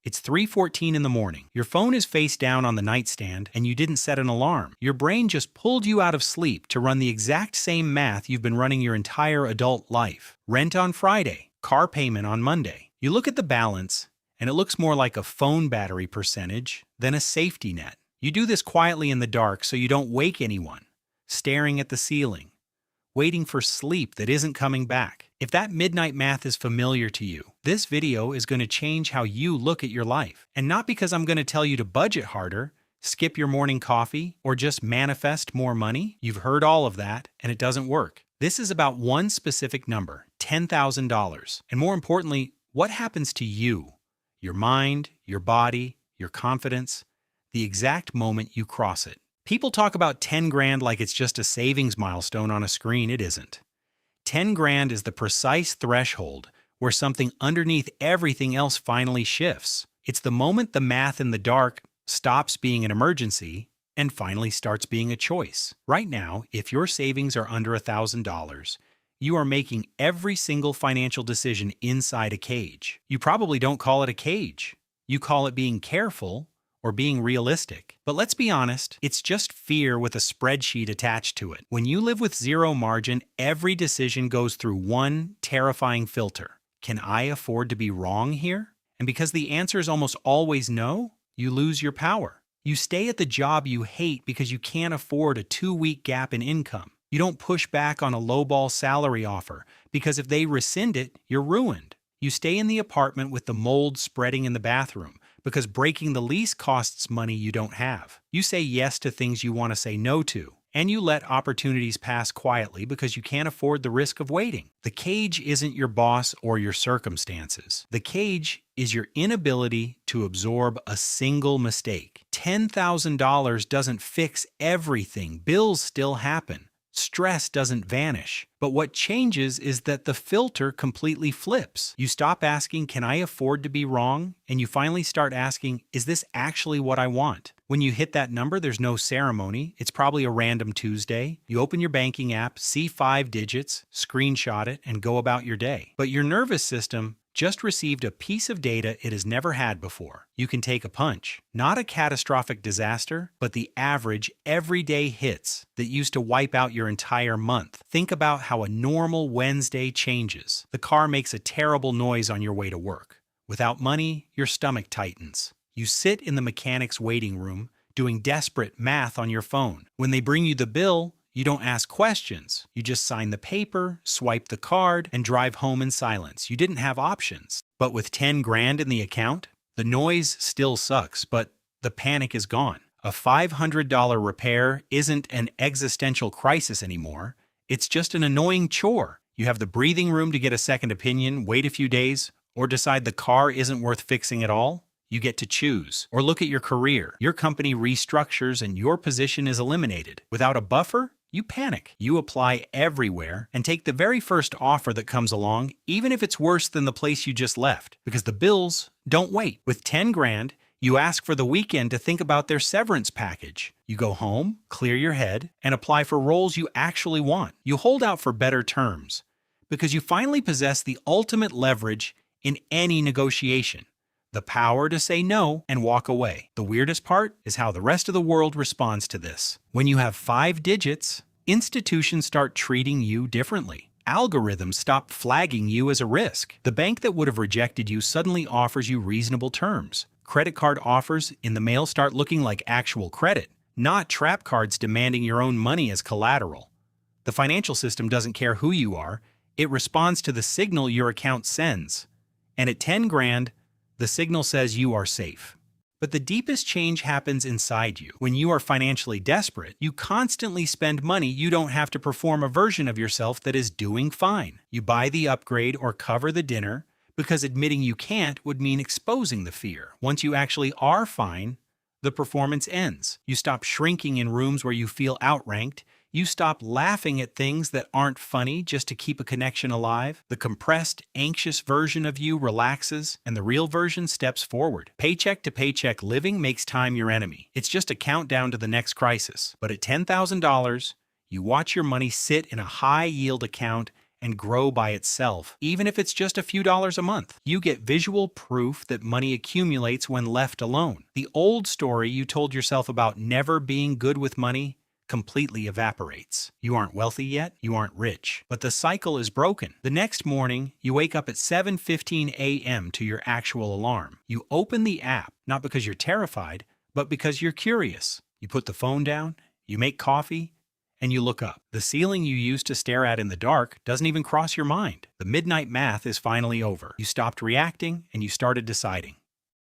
It's 3:14 in the morning. Your phone is face down on the nightstand and you didn't set an alarm. Your brain just pulled you out of sleep to run the exact same math you've been running your entire adult life. Rent on Friday, car payment on Monday. You look at the balance and it looks more like a phone battery percentage than a safety net. You do this quietly in the dark so you don't wake anyone, staring at the ceiling, waiting for sleep that isn't coming back. If that midnight math is familiar to you, this video is going to change how you look at your life. And not because I'm going to tell you to budget harder, skip your morning coffee, or just manifest more money. You've heard all of that, and it doesn't work. This is about one specific number, $10,000. And more importantly, what happens to you, your mind, your body, your confidence, the exact moment you cross it. People talk about 10 grand like it's just a savings milestone on a screen. It isn't. 10 grand is the precise threshold where something underneath everything else finally shifts. It's the moment the math in the dark stops being an emergency and finally starts being a choice. Right now, if your savings are under $1,000, you are making every single financial decision inside a cage. You probably don't call it a cage. You call it being careful or being realistic. But let's be honest, it's just fear with a spreadsheet attached to it. When you live with zero margin, every decision goes through one terrifying filter. Can I afford to be wrong here? And because the answer is almost always no, you lose your power. You stay at the job you hate because you can't afford a 2-week gap in income. You don't push back on a lowball salary offer because if they rescind it, you're ruined. You stay in the apartment with the mold spreading in the bathroom because breaking the lease costs money you don't have. You say yes to things you want to say no to, and you let opportunities pass quietly because you can't afford the risk of waiting. The cage isn't your boss or your circumstances. The cage is your inability to absorb a single mistake. $10,000 doesn't fix everything. Bills still happen. Stress doesn't vanish. But what changes is that the filter completely flips. You stop asking, can I afford to be wrong? And you finally start asking, is this actually what I want? When you hit that number, there's no ceremony. It's probably a random Tuesday. You open your banking app, see 5 digits, screenshot it, and go about your day. But your nervous system just received a piece of data it has never had before. You can take a punch. Not a catastrophic disaster, but the average everyday hits that used to wipe out your entire month. Think about how a normal Wednesday changes. The car makes a terrible noise on your way to work. Without money, your stomach tightens. You sit in the mechanic's waiting room, doing desperate math on your phone. When they bring you the bill, you don't ask questions. You just sign the paper, swipe the card, and drive home in silence. You didn't have options. But with 10 grand in the account, the noise still sucks, but the panic is gone. A $500 repair isn't an existential crisis anymore. It's just an annoying chore. You have the breathing room to get a second opinion, wait a few days, or decide the car isn't worth fixing at all. You get to choose. Or look at your career. Your company restructures and your position is eliminated. Without a buffer, you panic. You apply everywhere and take the very first offer that comes along, even if it's worse than the place you just left, because the bills don't wait. With 10 grand, you ask for the weekend to think about their severance package. You go home, clear your head, and apply for roles you actually want. You hold out for better terms because you finally possess the ultimate leverage in any negotiation. The power to say no and walk away. The weirdest part is how the rest of the world responds to this. When you have 5 digits, institutions start treating you differently. Algorithms stop flagging you as a risk. The bank that would have rejected you suddenly offers you reasonable terms. Credit card offers in the mail start looking like actual credit, not trap cards demanding your own money as collateral. The financial system doesn't care who you are. It responds to the signal your account sends. And at 10 grand, the signal says you are safe. But the deepest change happens inside you. When you are financially desperate, you constantly spend money you don't have to perform a version of yourself that is doing fine. You buy the upgrade or cover the dinner because admitting you can't would mean exposing the fear. Once you actually are fine, the performance ends. You stop shrinking in rooms where you feel outranked. You stop laughing at things that aren't funny just to keep a connection alive. The compressed, anxious version of you relaxes, and the real version steps forward. Paycheck to paycheck living makes time your enemy. It's just a countdown to the next crisis. But at $10,000, you watch your money sit in a high-yield account and grow by itself, even if it's just a few dollars a month. You get visual proof that money accumulates when left alone. The old story you told yourself about never being good with money completely evaporates. You aren't wealthy yet, you aren't rich, but the cycle is broken. The next morning, you wake up at 7:15 a.m. to your actual alarm. You open the app, not because you're terrified, but because you're curious. You put the phone down, you make coffee, and you look up. The ceiling you used to stare at in the dark doesn't even cross your mind. The midnight math is finally over. You stopped reacting and you started deciding.